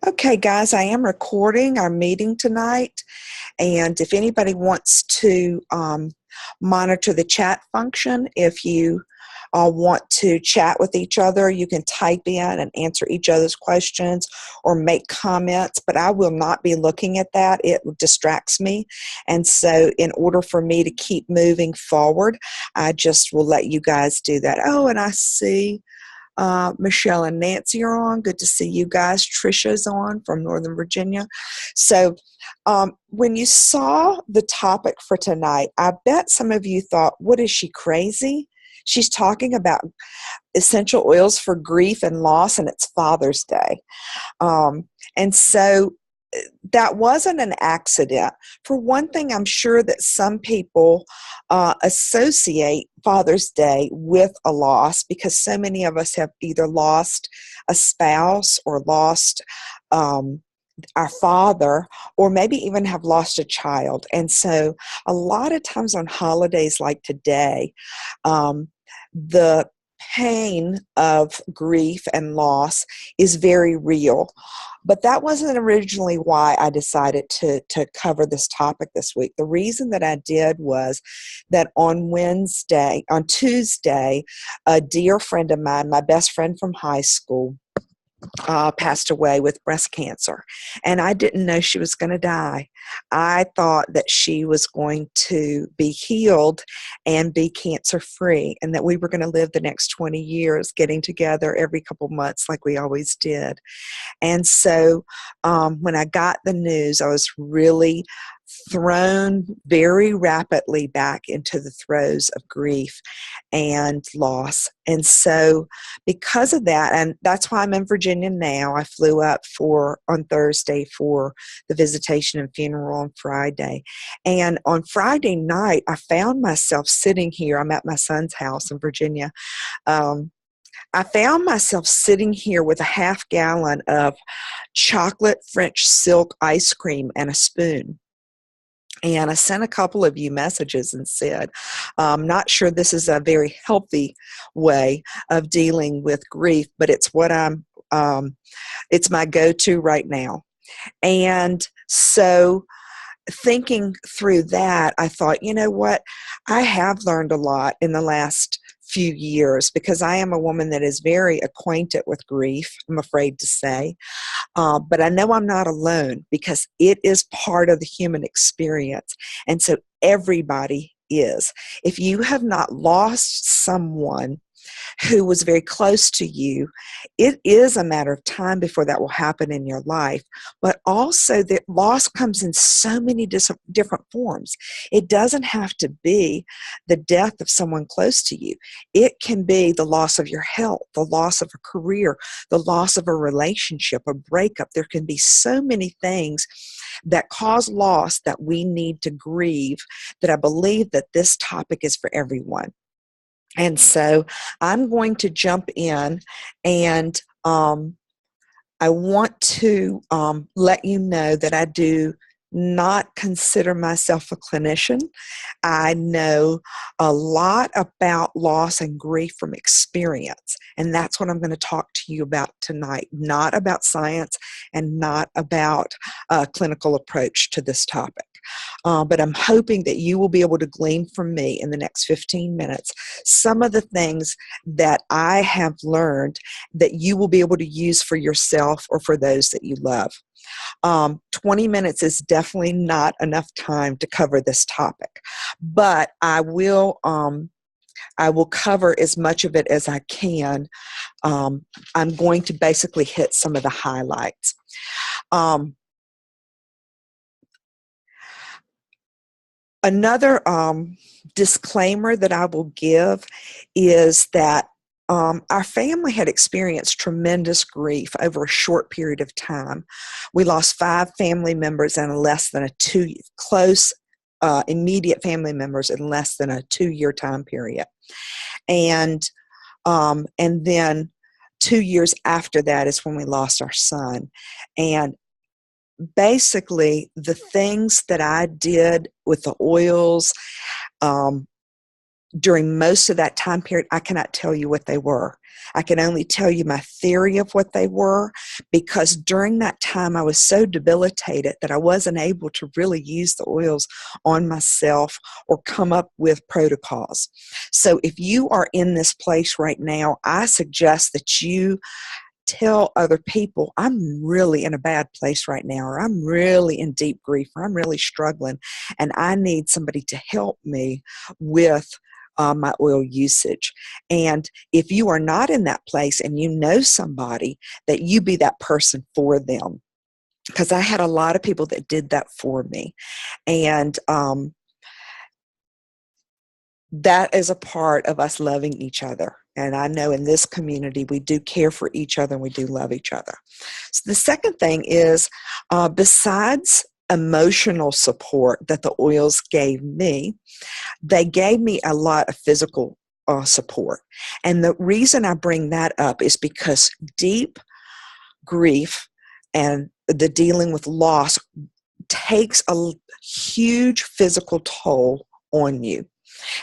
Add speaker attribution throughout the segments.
Speaker 1: Okay, guys, I am recording our meeting tonight, and if anybody wants to monitor the chat function, if you want to chat with each other, you can type in and answer each other's questions or make comments, but I will not be looking at that. It distracts me, and so in order for me to keep moving forward, I just will let you guys do that. Oh, and I see Michelle and Nancy are on. Good to see you guys. Trisha's on from Northern Virginia. So, when you saw the topic for tonight, I bet some of you thought, what is she, crazy? She's talking about essential oils for grief and loss, and it's Father's Day. And so that wasn't an accident. For one thing, I'm sure that some people associate Father's Day with a loss because so many of us have either lost a spouse or lost our father, or maybe even have lost a child. And so a lot of times on holidays like today, the pain of grief and loss is very real. But that wasn't originally why I decided to cover this topic this week. The reason that I did was that on Tuesday, a dear friend of mine, my best friend from high school, passed away with breast cancer. And I didn't know she was going to die. I thought that she was going to be healed and be cancer free, and that we were going to live the next 20 years getting together every couple months like we always did. And so when I got the news, I was really thrown very rapidly back into the throes of grief and loss. And so because of that, and that's why I'm in Virginia now, I flew up on Thursday for the visitation and funeral on Friday. And on Friday night, I found myself sitting here. I'm at my son's house in Virginia. I found myself sitting here with a half-gallon of chocolate French silk ice cream and a spoon. And I sent a couple of you messages and said, I'm not sure this is a very healthy way of dealing with grief, but it's it's my go-to right now. And so thinking through that, I thought, you know what? I have learned a lot in the last few years because I am a woman that is very acquainted with grief, I'm afraid to say. But I know I'm not alone because it is part of the human experience. And so everybody is. If you have not lost someone who was very close to you, it is a matter of time before that will happen in your life. But also, that loss comes in so many different forms. It doesn't have to be the death of someone close to you. It can be the loss of your health, the loss of a career, the loss of a relationship, a breakup. There can be so many things that cause loss that we need to grieve, that I believe that this topic is for everyone. And so I'm going to jump in, and I want to let you know that I do not consider myself a clinician. I know a lot about loss and grief from experience, and that's what I'm going to talk to you about tonight, not about science and not about a clinical approach to this topic. But I'm hoping that you will be able to glean from me in the next 15 minutes some of the things that I have learned that you will be able to use for yourself or for those that you love. 20 minutes is definitely not enough time to cover this topic, but I will cover as much of it as I can. I'm going to basically hit some of the highlights. Another disclaimer that I will give is that our family had experienced tremendous grief over a short period of time. We lost 5 family members in less than close, immediate family members in less than a 2-year time period. And then 2 years after that is when we lost our son. And basically, the things that I did with the oils, during most of that time period, I cannot tell you what they were. I can only tell you my theory of what they were, because during that time I was so debilitated that I wasn't able to really use the oils on myself or come up with protocols. So if you are in this place right now, I suggest that you tell other people, I'm really in a bad place right now, or I'm really in deep grief, or I'm really struggling, and I need somebody to help me with my oil usage. And if you are not in that place and you know somebody, that you be that person for them. Because I had a lot of people that did that for me. And that is a part of us loving each other. And I know in this community, we do care for each other and we do love each other. So the second thing is, besides emotional support that the oils gave me, they gave me a lot of physical support. And the reason I bring that up is because deep grief and the dealing with loss takes a huge physical toll on you.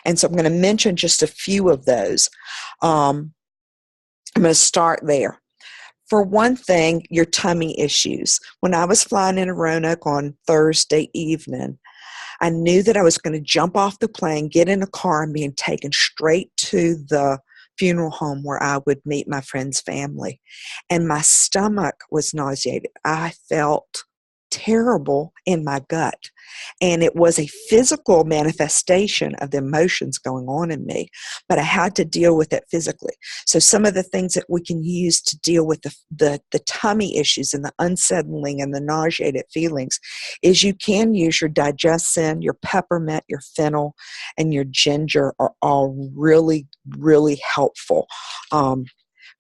Speaker 1: And so I'm going to mention just a few of those. I'm going to start there. For one thing, your tummy issues. When I was flying into Roanoke on Thursday evening, I knew that I was going to jump off the plane, get in a car, and be taken straight to the funeral home where I would meet my friend's family. And my stomach was nauseated. I felt terrible in my gut. And it was a physical manifestation of the emotions going on in me, but I had to deal with it physically. So some of the things that we can use to deal with the tummy issues and the unsettling and the nauseated feelings is you can use your digestin, your peppermint, your fennel, and your ginger are all really, really helpful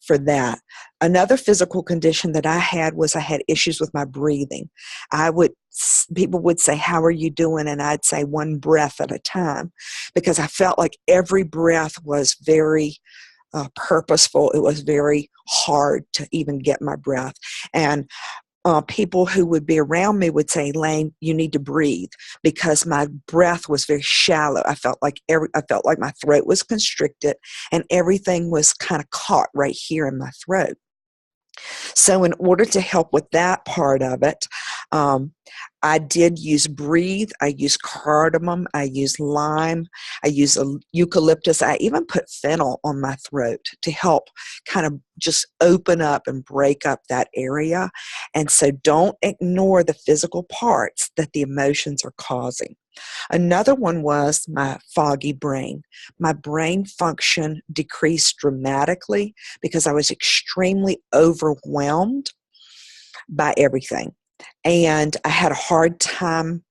Speaker 1: for that. Another physical condition that I had was I had issues with my breathing. People would say, how are you doing? And I'd say one breath at a time, because I felt like every breath was very purposeful. It was very hard to even get my breath. And people who would be around me would say, Elaine, you need to breathe, because my breath was very shallow. I felt like my throat was constricted and everything was kind of caught right here in my throat. So in order to help with that part of it, I did use Breathe. I used cardamom. I used lime. I used eucalyptus. I even put fennel on my throat to help kind of just open up and break up that area. And so don't ignore the physical parts that the emotions are causing. Another one was my foggy brain. My brain function decreased dramatically because I was extremely overwhelmed by everything. And I had a hard time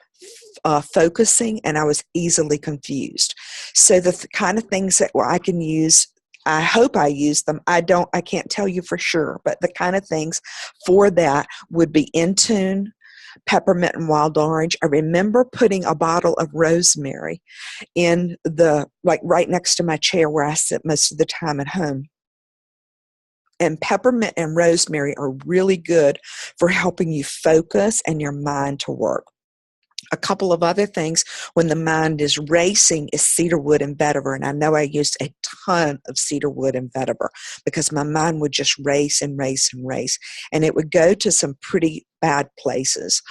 Speaker 1: focusing, and I was easily confused. So the kind of things that I can use, I hope I use them. I can't tell you for sure, but the kind of things for that would be Intune, peppermint, and wild orange. I remember putting a bottle of rosemary in right next to my chair where I sit most of the time at home. And peppermint and rosemary are really good for helping you focus and your mind to work. A couple of other things when the mind is racing is cedarwood and vetiver. And I know I used a ton of cedarwood and vetiver because my mind would just race and race and race. And it would go to some pretty bad places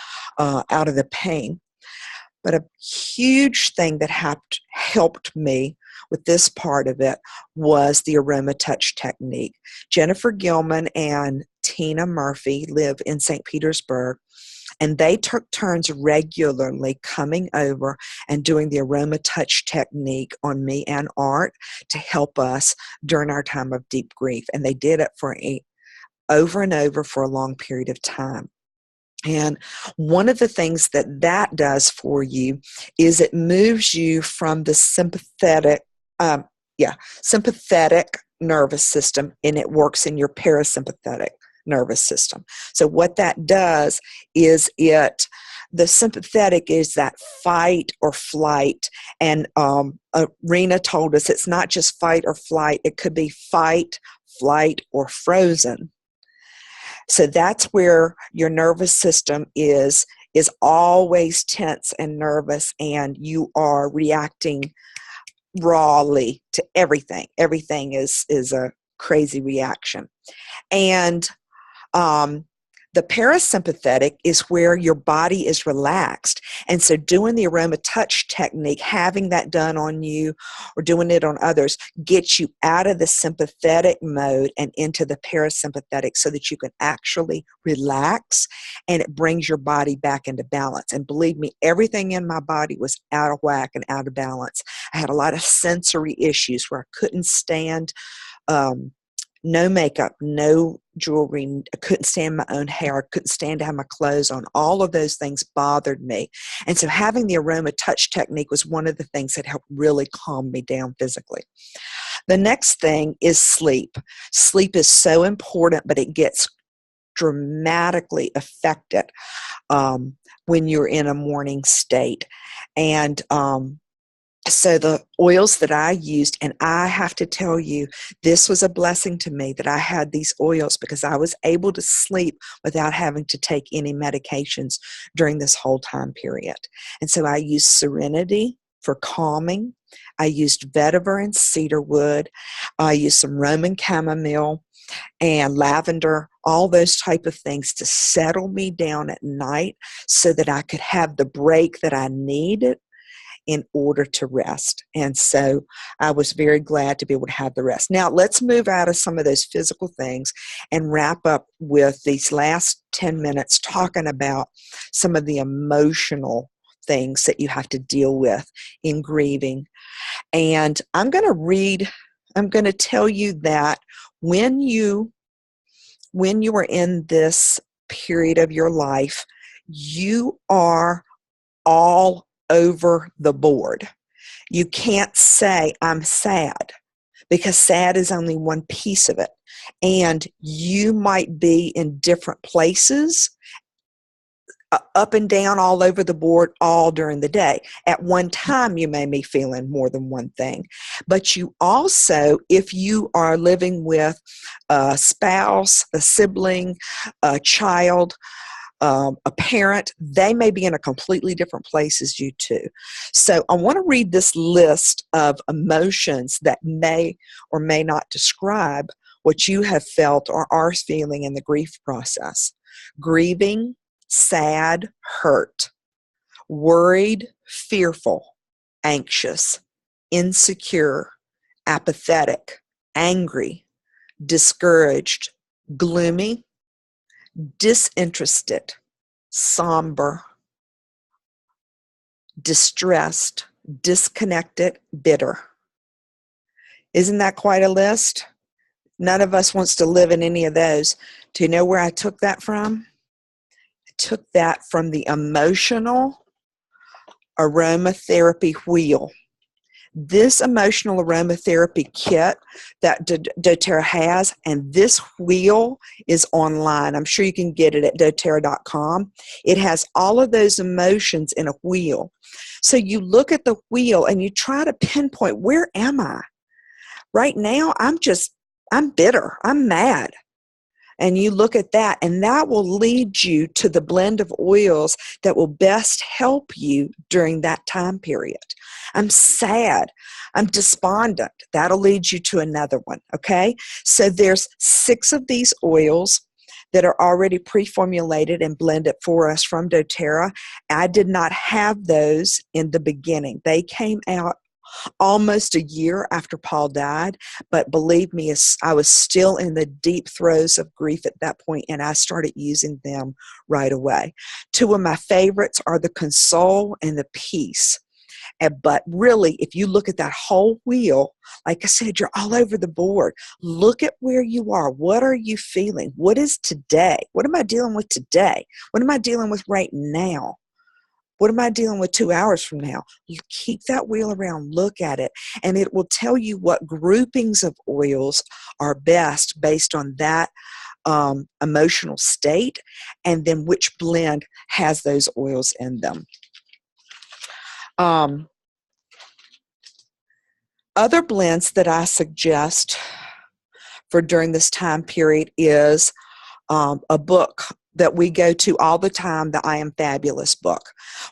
Speaker 1: out of the pain. But a huge thing that helped me with this part of it was the aroma touch technique. Jennifer Gilman and Tina Murphy live in St. Petersburg, and they took turns regularly coming over and doing the aroma touch technique on me and Art to help us during our time of deep grief. And they did it over and over for a long period of time. And one of the things that does for you is it moves you from the sympathetic nervous system, and it works in your parasympathetic nervous system. So what that does is the sympathetic is that fight or flight. And Rena told us it's not just fight or flight. It could be fight, flight, or frozen. So that's where your nervous system is always tense and nervous, and you are reacting rawly to everything. Everything is a crazy reaction. And the parasympathetic is where your body is relaxed. And so doing the aroma touch technique, having that done on you or doing it on others, gets you out of the sympathetic mode and into the parasympathetic so that you can actually relax, and it brings your body back into balance. And believe me, everything in my body was out of whack and out of balance. I had a lot of sensory issues where I couldn't stand no makeup, no jewelry. I couldn't stand my own hair. I couldn't stand to have my clothes on. All of those things bothered me. And so having the aroma touch technique was one of the things that helped really calm me down physically. The next thing is sleep. Sleep is so important, but it gets dramatically affected when you're in a morning state. And so the oils that I used, and I have to tell you, this was a blessing to me that I had these oils, because I was able to sleep without having to take any medications during this whole time period. And so I used Serenity for calming. I used vetiver and cedarwood. I used some Roman chamomile and lavender, all those type of things to settle me down at night so that I could have the break that I needed in order to rest. And so I was very glad to be able to have the rest. Now let's move out of some of those physical things and wrap up with these last 10 minutes talking about some of the emotional things that you have to deal with in grieving. And I'm going to tell you that when you are in this period of your life, you are all over the board. You can't say, I'm sad, because sad is only one piece of it. And you might be in different places, up and down, all over the board, all during the day. At one time, you may be feeling more than one thing. But you also, if you are living with a spouse, a sibling, a child, a parent, they may be in a completely different place as you too. So I want to read this list of emotions that may or may not describe what you have felt or are feeling in the grief process. Grieving, sad, hurt, worried, fearful, anxious, insecure, apathetic, angry, discouraged, gloomy, disinterested, somber, distressed, disconnected, bitter. Isn't that quite a list? None of us wants to live in any of those. Do you know where I took that from? I took that from the Emotional Aromatherapy Wheel. This emotional aromatherapy kit that doTERRA has, and this wheel is online. I'm sure you can get it at doTERRA.com. It has all of those emotions in a wheel. So you look at the wheel and you try to pinpoint, where am I? Right now, I'm bitter. I'm mad. And you look at that, and that will lead you to the blend of oils that will best help you during that time period. I'm sad. I'm despondent. That'll lead you to another one, okay? So there's 6 of these oils that are already pre-formulated and blended for us from doTERRA. I did not have those in the beginning. They came out almost a year after Paul died, but believe me, I was still in the deep throes of grief at that point, and I started using them right away. 2 of my favorites are the Console and the Peace. But really, if you look at that whole wheel, like I said, you're all over the board. Look at where you are. What are you feeling? What is today? What am I dealing with today? What am I dealing with right now? What am I dealing with 2 hours from now? You keep that wheel around, look at it, and it will tell you what groupings of oils are best based on that emotional state, and then which blend has those oils in them. Other blends that I suggest for during this time period is a book that we go to all the time, the I Am Fabulous book.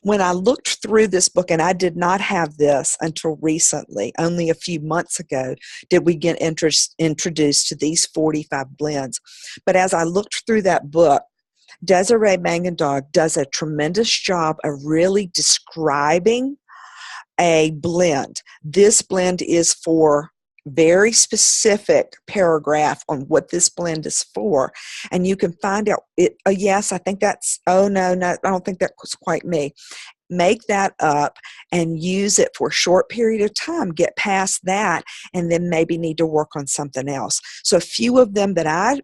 Speaker 1: When I looked through this book, and I did not have this until recently, only a few months ago did we get introduced to these 45 blends. But as I looked through that book, Desiree Mangendog does a tremendous job of really describing a blend. This blend is for very specific paragraph on what this blend is for, and you can find out it. Yes, I think that's, oh no, I don't think that was quite me. Make that up and use it for a short period of time, get past that, and then maybe need to work on something else. So a few of them that I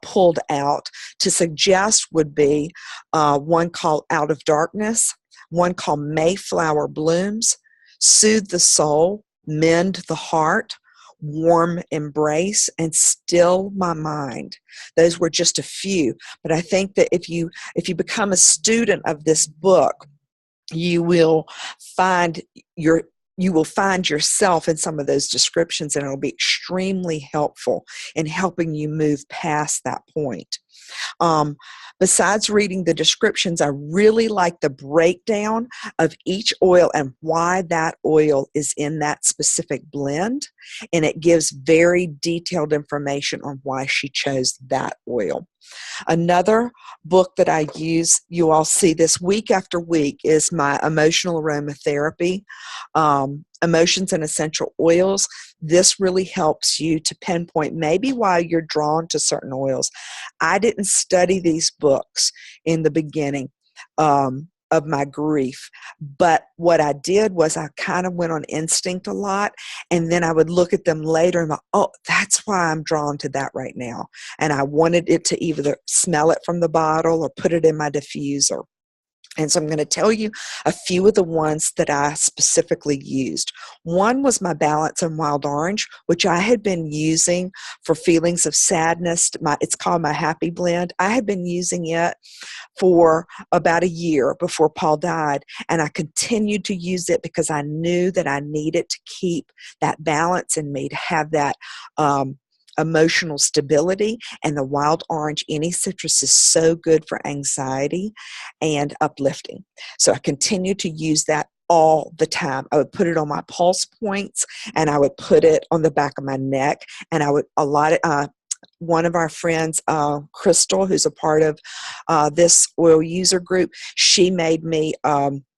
Speaker 1: pulled out to suggest would be one called Out of Darkness, one called Mayflower Blooms, Soothe the Soul, Mend the Heart, Warm Embrace, and Still My Mind. Those were just a few, but I think that if you become a student of this book, you will find yourself in some of those descriptions, and it'll be extremely helpful in helping you move past that point. Besides reading the descriptions, I really like the breakdown of each oil and why that oil is in that specific blend, and it gives very detailed information on why she chose that oil. Another book that I use, you all see this week after week, is my Emotional Aromatherapy, Emotions and Essential Oils. This really helps you to pinpoint maybe why you're drawn to certain oils. I didn't study these books in the beginning of my grief, but what I did was I kind of went on instinct a lot, and then I would look at them later and go, oh, that's why I'm drawn to that right now, and I wanted it to either smell it from the bottle or put it in my diffuser. And so I'm going to tell you a few of the ones that I specifically used. One was my Balance and Wild Orange, which I had been using for feelings of sadness. It's called my Happy Blend. I had been using it for about a year before Paul died, and I continued to use it because I knew that I needed to keep that balance in me, to have that emotional stability. And the wild orange, any citrus, is so good for anxiety and uplifting. So I continued to use that all the time. I would put it on my pulse points, and I would put it on the back of my neck, and I would one of our friends, Crystal, who's a part of this oil user group, she made me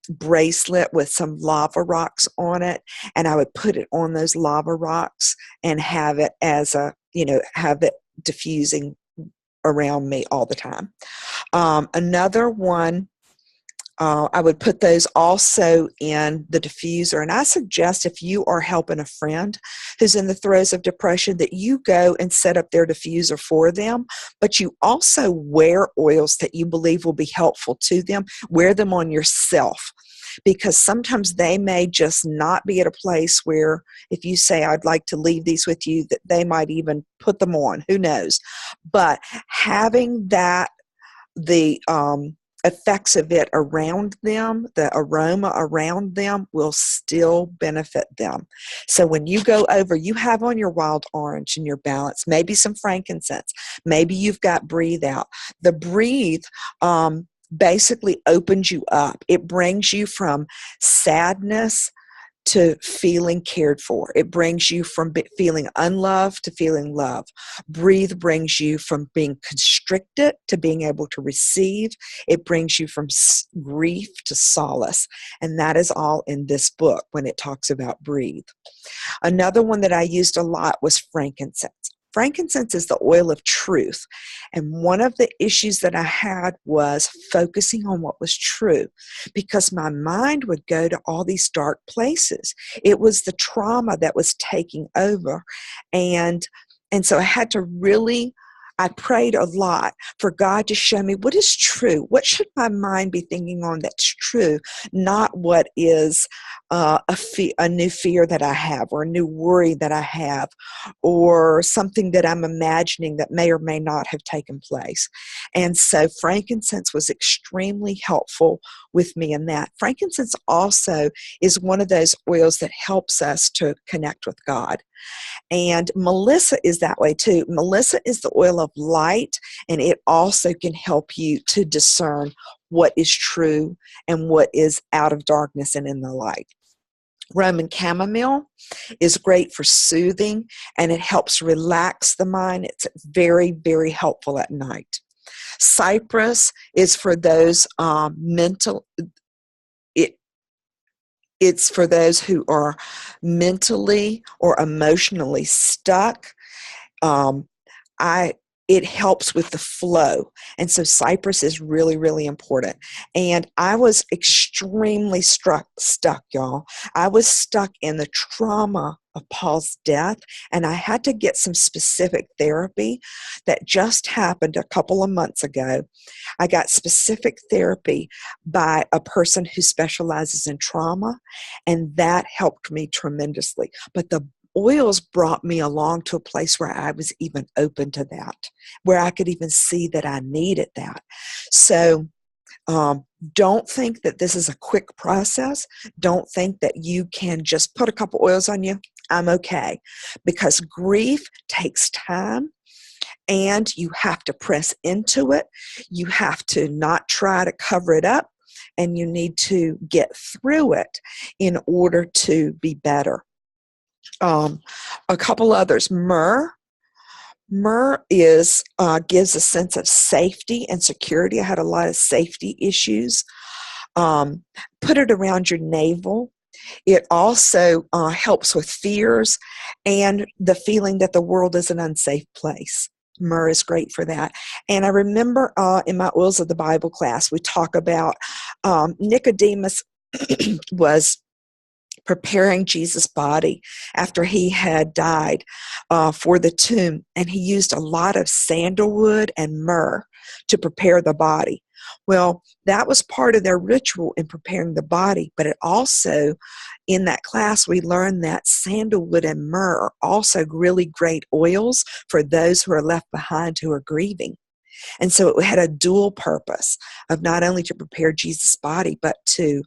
Speaker 1: bracelet with some lava rocks on it, and I would put it on those lava rocks and have it as have it diffusing around me all the time. Another one, I would put those also in the diffuser, and I suggest if you are helping a friend who's in the throes of depression that you go and set up their diffuser for them, but you also wear oils that you believe will be helpful to them. Wear them on yourself, because sometimes they may just not be at a place where if you say, I'd like to leave these with you, that they might even put them on. Who knows? But having the effects of it around them, the aroma around them, will still benefit them. So when you go over, you have on your wild orange and your Balance, maybe some frankincense, maybe you've got Breathe Out. The Breathe basically opens you up. It brings you from sadness to feeling cared for. It brings you from feeling unloved to feeling love. Breathe brings you from being constricted to being able to receive. It brings you from grief to solace. And that is all in this book when it talks about Breathe. Another one that I used a lot was frankincense. Frankincense is the oil of truth. And one of the issues that I had was focusing on what was true, because my mind would go to all these dark places. It was the trauma that was taking over. And so I had to really, I prayed a lot for God to show me what is true. What should my mind be thinking on that's true, not what is a new fear that I have, or a new worry that I have, or something that I'm imagining that may or may not have taken place. And so frankincense was extremely helpful with me in that. Frankincense also is one of those oils that helps us to connect with God. And Melissa is that way too. Melissa is the oil of light, and it also can help you to discern what is true and what is out of darkness and in the light. Roman chamomile is great for soothing, and it helps relax the mind. It's very, very helpful at night. Cypress is for those it's for those who are mentally or emotionally stuck. Um, it helps with the flow. And so cypress is really, really important. And I was extremely stuck, y'all. I was stuck in the trauma of Paul's death, and I had to get some specific therapy that just happened a couple of months ago. I got specific therapy by a person who specializes in trauma, and that helped me tremendously. But the oils brought me along to a place where I was even open to that, where I could even see that I needed that. So don't think that this is a quick process. Don't think that you can just put a couple oils on you, I'm okay. Because grief takes time, and you have to press into it. You have to not try to cover it up, and you need to get through it in order to be better. A couple others. Myrrh. Myrrh gives a sense of safety and security. I had a lot of safety issues. Put it around your navel. It also helps with fears and the feeling that the world is an unsafe place. Myrrh is great for that. And I remember in my Oils of the Bible class, we talk about Nicodemus was preparing Jesus' body after he had died for the tomb. And he used a lot of sandalwood and myrrh to prepare the body. Well, that was part of their ritual in preparing the body, but it also, in that class, we learned that sandalwood and myrrh are also really great oils for those who are left behind who are grieving. And so it had a dual purpose of not only to prepare Jesus' body, but to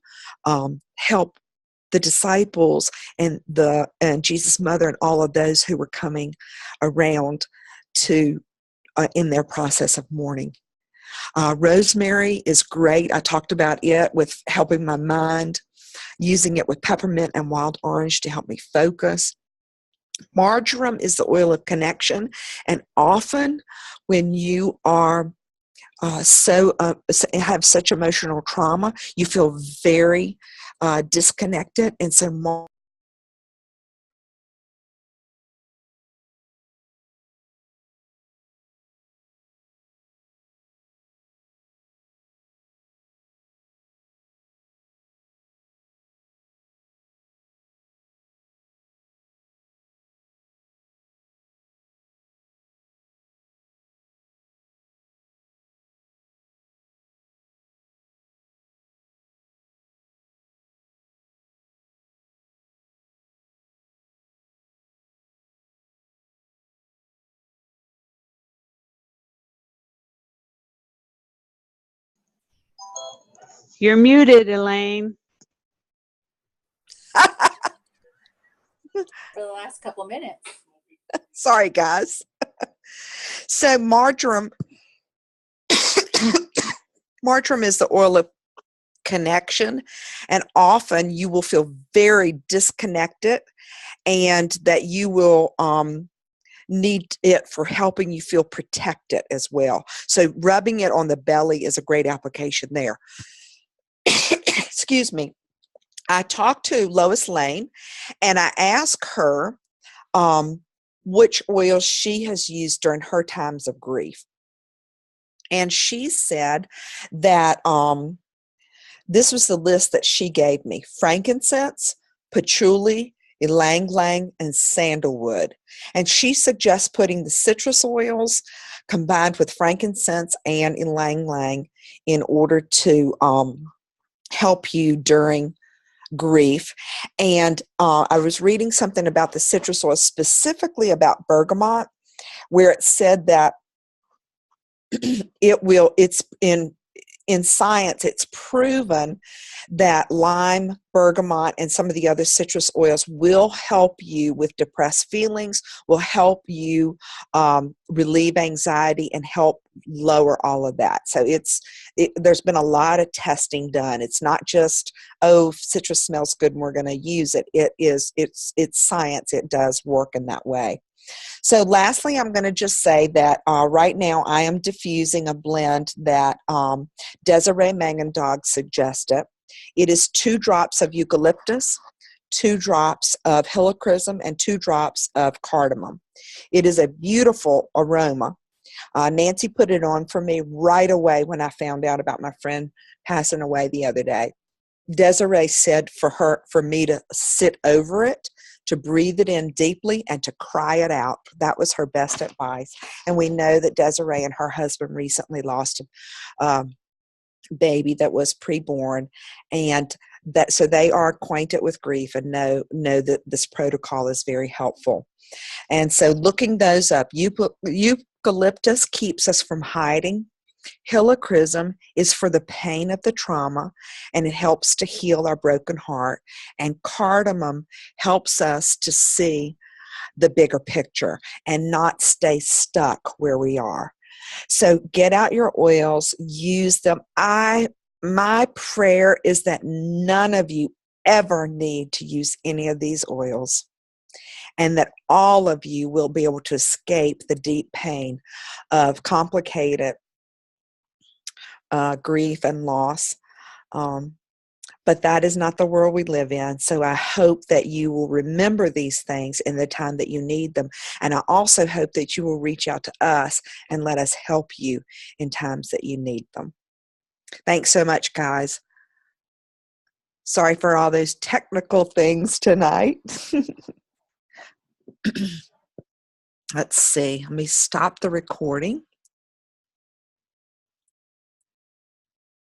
Speaker 1: help the disciples and Jesus' mother and all of those who were coming around to in their process of mourning. Rosemary is great. I talked about it with helping my mind, using it with peppermint and wild orange to help me focus. Marjoram is the oil of connection, and often when you are have such emotional trauma, you feel very disconnected, and so
Speaker 2: You're muted, Elaine.
Speaker 3: For the last couple of minutes.
Speaker 1: Sorry, guys. So marjoram is the oil of connection, and often you will feel very disconnected, and that you will need it for helping you feel protected as well. So rubbing it on the belly is a great application there. Excuse me. I talked to Lois Lane, and I asked her which oil she has used during her times of grief. And she said that this was the list that she gave me: frankincense, patchouli, ylang ylang, and sandalwood. And she suggests putting the citrus oils combined with frankincense and ylang ylang in order to help you during grief. And I was reading something about the citrus oil, specifically about bergamot, where it said that it's in science, it's proven that lime, bergamot, and some of the other citrus oils will help you with depressed feelings, will help you relieve anxiety, and help lower all of that. So there's been a lot of testing done. It's not just, oh, citrus smells good and we're going to use it. It's science. It does work in that way. So lastly, I'm going to just say that right now I am diffusing a blend that Desiree Mangendog suggested. It is 2 drops of eucalyptus, 2 drops of helichrysum, and 2 drops of cardamom. It is a beautiful aroma. Nancy put it on for me right away when I found out about my friend passing away the other day. Desiree said for me to sit over it, to breathe it in deeply, and to cry it out. That was her best advice. And we know that Desiree and her husband recently lost a baby that was preborn, and so they are acquainted with grief and know that this protocol is very helpful. And so looking those up, eucalyptus keeps us from hiding. Helichrysum is for the pain of the trauma, and it helps to heal our broken heart. And cardamom helps us to see the bigger picture and not stay stuck where we are. So get out your oils, use them. My prayer is that none of you ever need to use any of these oils, and that all of you will be able to escape the deep pain of complicated grief and loss. But that is not the world we live in. So I hope that you will remember these things in the time that you need them. And I also hope that you will reach out to us and let us help you in times that you need them. Thanks so much, guys. Sorry for all those technical things tonight. Let's see. Let me stop the recording.